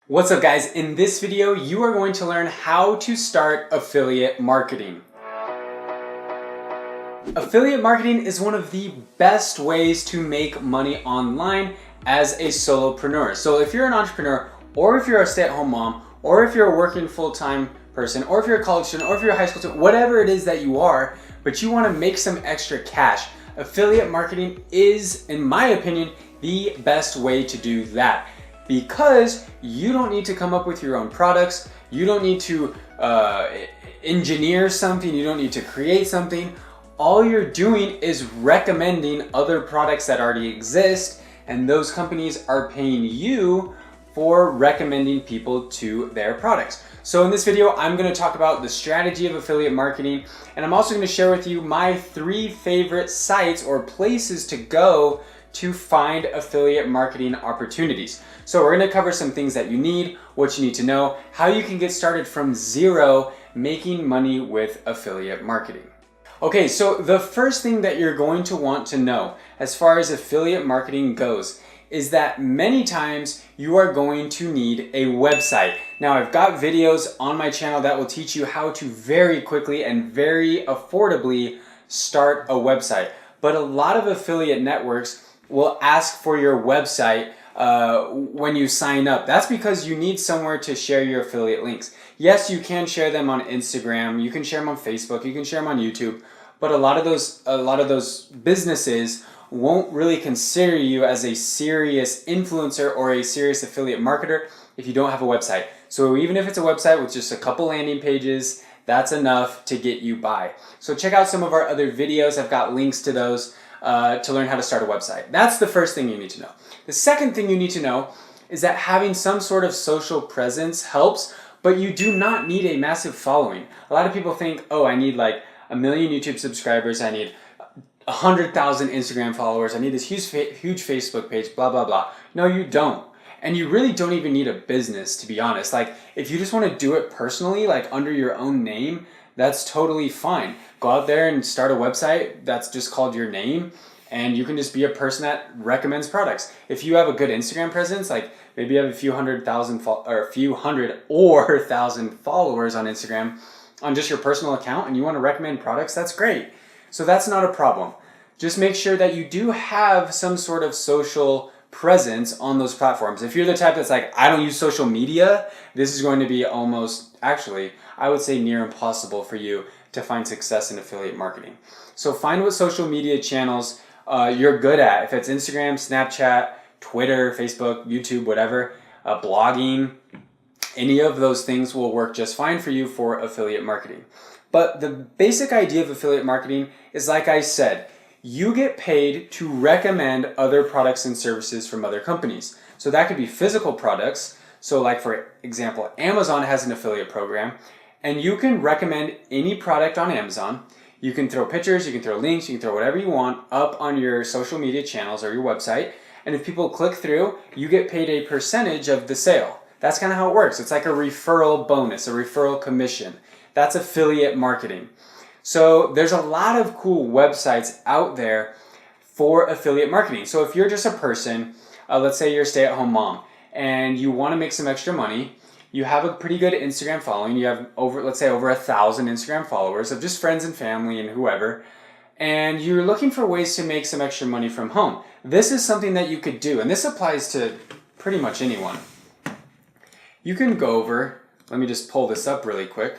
What's up guys? In this video, you are going to learn how to start affiliate marketing. Affiliate marketing is one of the best ways to make money online as a solopreneur. So if you're an entrepreneur, or if you're a stay-at-home mom, or if you're a working full-time person, or if you're a college student, or if you're a high school student, whatever it is that you are, but you want to make some extra cash, affiliate marketing is, in my opinion, the best way to do that. Because you don't need to come up with your own products, you don't need to engineer something, you don't need to create something. All you're doing is recommending other products that already exist, and those companies are paying you for recommending people to their products. So in this video, I'm going to talk about the strategy of affiliate marketing, and I'm also going to share with you my 3 favorite sites or places to go to find affiliate marketing opportunities. So we're going to cover some things that you need, what you need to know, how you can get started from zero making money with affiliate marketing. Okay, so the first thing that you're going to want to know as far as affiliate marketing goes is that many times you are going to need a website. Now I've got videos on my channel that will teach you how to very quickly and very affordably start a website. But a lot of affiliate networks will ask for your website when you sign up. That's because you need somewhere to share your affiliate links. Yes, you can share them on Instagram, you can share them on Facebook, you can share them on YouTube, but a lot of those businesses won't really consider you as a serious influencer or a serious affiliate marketer if you don't have a website. So even if it's a website with just a couple landing pages, that's enough to get you by. So check out some of our other videos. I've got links to those to learn how to start a website. That's the first thing you need to know. The second thing you need to know is that having some sort of social presence helps, but you do not need a massive following. A lot of people think, oh, I need like 1 million YouTube subscribers, I need 100,000 Instagram followers, I need this huge Facebook page, blah, blah, blah. No, you don't. And you really don't even need a business, to be honest. Like, if you just want to do it personally, like under your own name, that's totally fine. Go out there and start a website that's just called your name, and you can just be a person that recommends products. If you have a good Instagram presence, like maybe you have a few hundred or thousand followers on Instagram on just your personal account, and you want to recommend products, that's great. So that's not a problem. Just make sure that you do have some sort of social presence on those platforms. If you're the type that's like, I don't use social media, this is going to be almost, actually, I would say near impossible for you to find success in affiliate marketing. So find what social media channels you're good at. If it's Instagram, Snapchat, Twitter, Facebook, YouTube, whatever, blogging, any of those things will work just fine for you for affiliate marketing. But the basic idea of affiliate marketing is, like I said, you get paid to recommend other products and services from other companies. So that could be physical products. So like for example, Amazon has an affiliate program, and you can recommend any product on Amazon. You can throw pictures, you can throw links, you can throw whatever you want up on your social media channels or your website. And if people click through, you get paid a percentage of the sale. That's kind of how it works. It's like a referral bonus, a referral commission. That's affiliate marketing. So there's a lot of cool websites out there for affiliate marketing. So if you're just a person, let's say you're a stay-at-home mom, and you want to make some extra money, you have a pretty good Instagram following, you have let's say over 1,000 Instagram followers of just friends and family and whoever, and you're looking for ways to make some extra money from home. This is something that you could do, and this applies to pretty much anyone. You can go over, let me just pull this up really quick.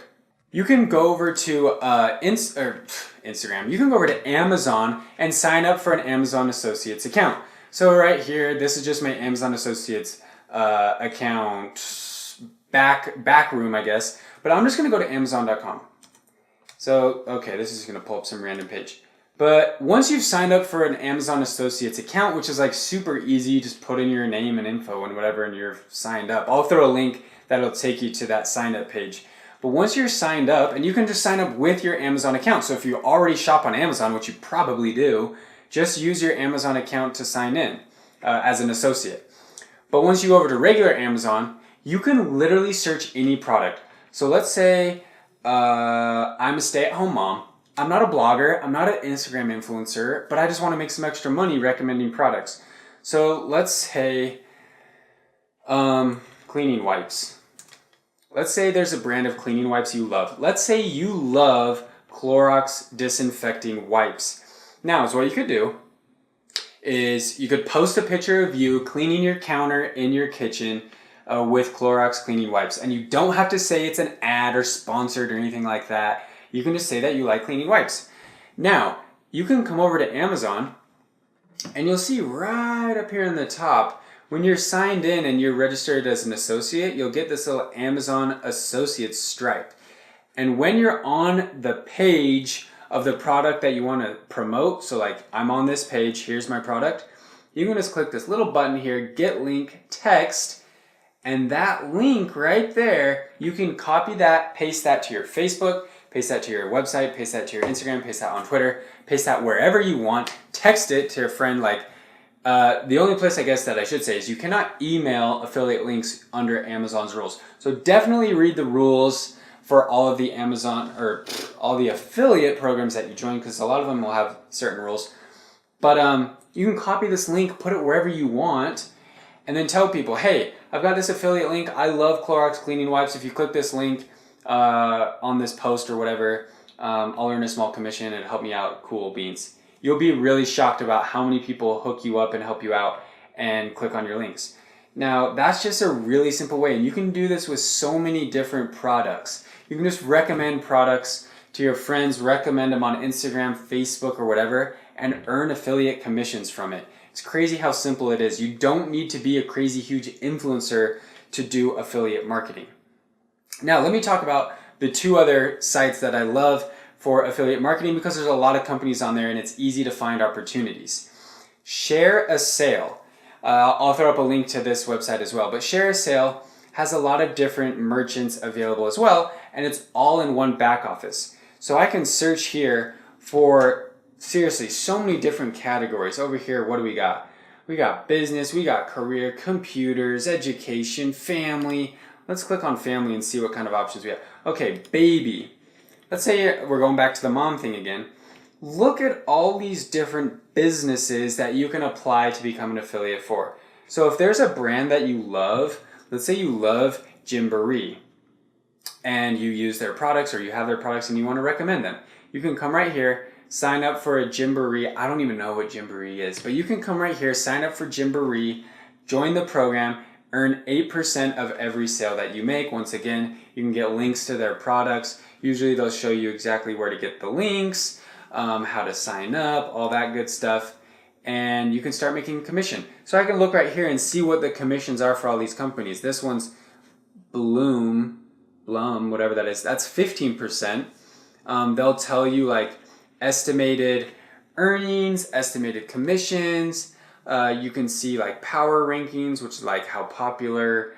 You can go over to Instagram. You can go over to Amazon and sign up for an Amazon Associates account. So right here, this is just my Amazon Associates account back room, I guess. But I'm just going to go to Amazon.com. So, okay, this is going to pull up some random page. But once you've signed up for an Amazon Associates account, which is like super easy, you just put in your name and info and whatever, and you're signed up. I'll throw a link that'll take you to that sign up page. But once you're signed up, and you can just sign up with your Amazon account. So if you already shop on Amazon, which you probably do, just use your Amazon account to sign in as an associate. But once you go over to regular Amazon, you can literally search any product. So let's say I'm a stay-at-home mom. I'm not a blogger, I'm not an Instagram influencer, but I just want to make some extra money recommending products. So let's say, click cleaning wipes. Let's say there's a brand of cleaning wipes you love. Let's say you love Clorox disinfecting wipes. Now, so what you could do is you could post a picture of you cleaning your counter in your kitchen with Clorox cleaning wipes. And you don't have to say it's an ad or sponsored or anything like that. You can just say that you like cleaning wipes. Now, you can come over to Amazon and you'll see right up here in the top, when you're signed in and you're registered as an associate, you'll get this little Amazon Associate stripe. And when you're on the page of the product that you want to promote, so like I'm on this page, here's my product, you can just click this little button here, get link, text, and that link right there, you can copy that, paste that to your Facebook, paste that to your website, paste that to your Instagram, paste that on Twitter, paste that wherever you want, text it to your friend. Like the only place I guess that I should say is you cannot email affiliate links under Amazon's rules. So definitely read the rules for all of the Amazon or all the affiliate programs that you join, because a lot of them will have certain rules. But you can copy this link, put it wherever you want, and then tell people, hey, I've got this affiliate link. I love Clorox cleaning wipes. If you click this link on this post or whatever, I'll earn a small commission and help me out. Cool beans. You'll be really shocked about how many people hook you up and help you out and click on your links. Now, that's just a really simple way, and you can do this with so many different products. You can just recommend products to your friends, recommend them on Instagram, Facebook, or whatever, and earn affiliate commissions from it. It's crazy how simple it is. You don't need to be a crazy huge influencer to do affiliate marketing. Now, let me talk about the two other sites that I love for affiliate marketing, because there's a lot of companies on there and it's easy to find opportunities. Share a Sale. I'll throw up a link to this website as well, but Share a Sale has a lot of different merchants available as well, and it's all in one back office. So I can search here for, seriously, so many different categories. Over here, what do we got? We got business, we got career, computers, education, family. Let's click on family and see what kind of options we have. Okay, baby. Let's say we're going back to the mom thing again. Look at all these different businesses that you can apply to become an affiliate for. So if there's a brand that you love, let's say you love Gymboree and you use their products or you have their products and you want to recommend them. You can come right here, sign up for a Gymboree. I don't even know what Gymboree is, but you can come right here, sign up for Gymboree, join the program, earn 8% of every sale that you make. Once again, you can get links to their products. Usually they'll show you exactly where to get the links, how to sign up, all that good stuff. And you can start making commission. So I can look right here and see what the commissions are for all these companies. This one's Blum, whatever that is. That's 15%. They'll tell you like estimated earnings, estimated commissions. You can see like power rankings, which is like how popular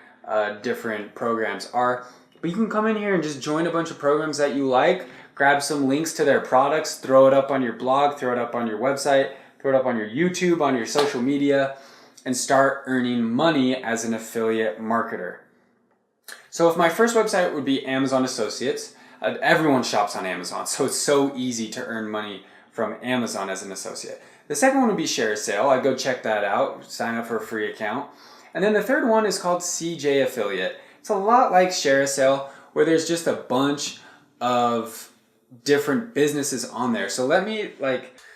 different programs are. But you can come in here and just join a bunch of programs that you like, grab some links to their products, throw it up on your blog, throw it up on your website, throw it up on your YouTube, on your social media, and start earning money as an affiliate marketer. So if my first website would be Amazon Associates, everyone shops on Amazon, so it's so easy to earn money from Amazon as an associate. The second one would be Share a Sale. I'd go check that out, sign up for a free account. And then the third one is called CJ Affiliate. It's a lot like Share a Sale, where there's just a bunch of different businesses on there. So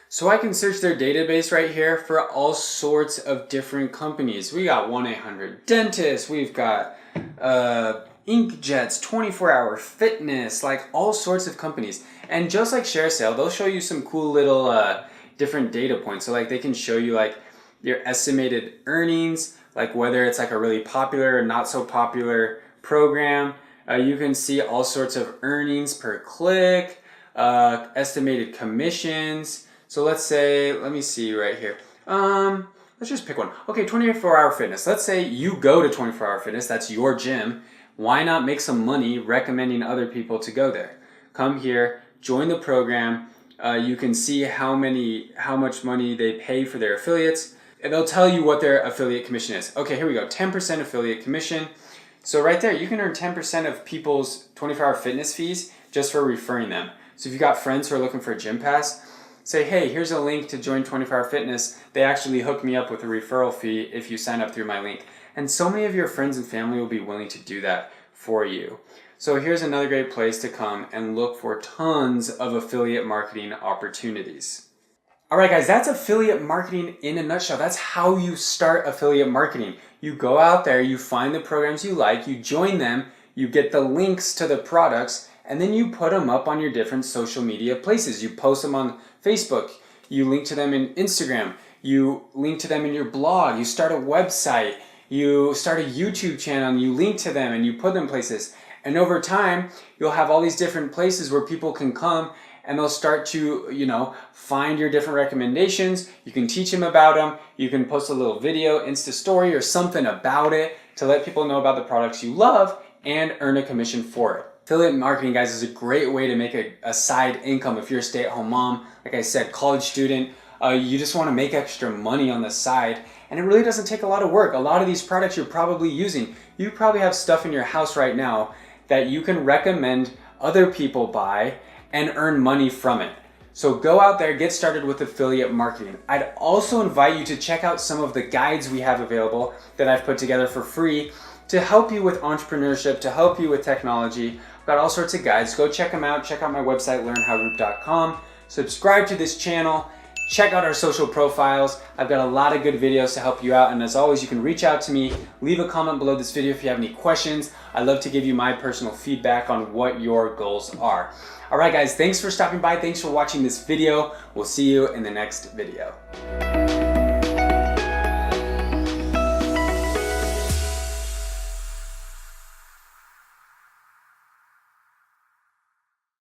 so I can search their database right here for all sorts of different companies. We got 1-800-Dentist, we've got Inkjets, 24-Hour Fitness, like all sorts of companies. And just like Share a Sale, they'll show you some cool little different data points. So like they can show you like your estimated earnings, like whether it's like a really popular or not so popular program. You can see all sorts of earnings per click, estimated commissions. So let's say, let me see right here. Let's just pick one. Okay, 24-Hour Fitness. Let's say you go to 24-Hour Fitness, that's your gym. Why not make some money recommending other people to go there? Come here, join the program. You can see how much money they pay for their affiliates. And they'll tell you what their affiliate commission is. Okay, here we go, 10% affiliate commission. So right there, you can earn 10% of people's 24-hour fitness fees just for referring them. So if you've got friends who are looking for a gym pass, say, hey, here's a link to join 24-hour fitness. They actually hook me up with a referral fee if you sign up through my link. and so many of your friends and family will be willing to do that for you. So here's another great place to come and look for tons of affiliate marketing opportunities. All right, guys, that's affiliate marketing in a nutshell. That's how you start affiliate marketing. You go out there, you find the programs you like, you join them, you get the links to the products, and then you put them up on your different social media places. You post them on Facebook, you link to them in Instagram, you link to them in your blog, you start a website, you start a YouTube channel, and you link to them and you put them places. And over time, you'll have all these different places where people can come and they'll start to, find your different recommendations. You can teach them about them. You can post a little video, Insta story, or something about it to let people know about the products you love and earn a commission for it. Affiliate marketing, guys, is a great way to make a side income if you're a stay-at-home mom. Like I said, college student, you just want to make extra money on the side, and it really doesn't take a lot of work. A lot of these products you're probably using, you probably have stuff in your house right now that you can recommend other people buy and earn money from it. So go out there, get started with affiliate marketing. I'd also invite you to check out some of the guides we have available that I've put together for free to help you with entrepreneurship, to help you with technology. I've got all sorts of guides. Go check them out. Check out my website, learnhowgroup.com. Subscribe to this channel. Check out our social profiles. I've got a lot of good videos to help you out. And as always, you can reach out to me. Leave a comment below this video if you have any questions. I'd love to give you my personal feedback on what your goals are. All right, guys, thanks for stopping by. Thanks for watching this video. We'll see you in the next video.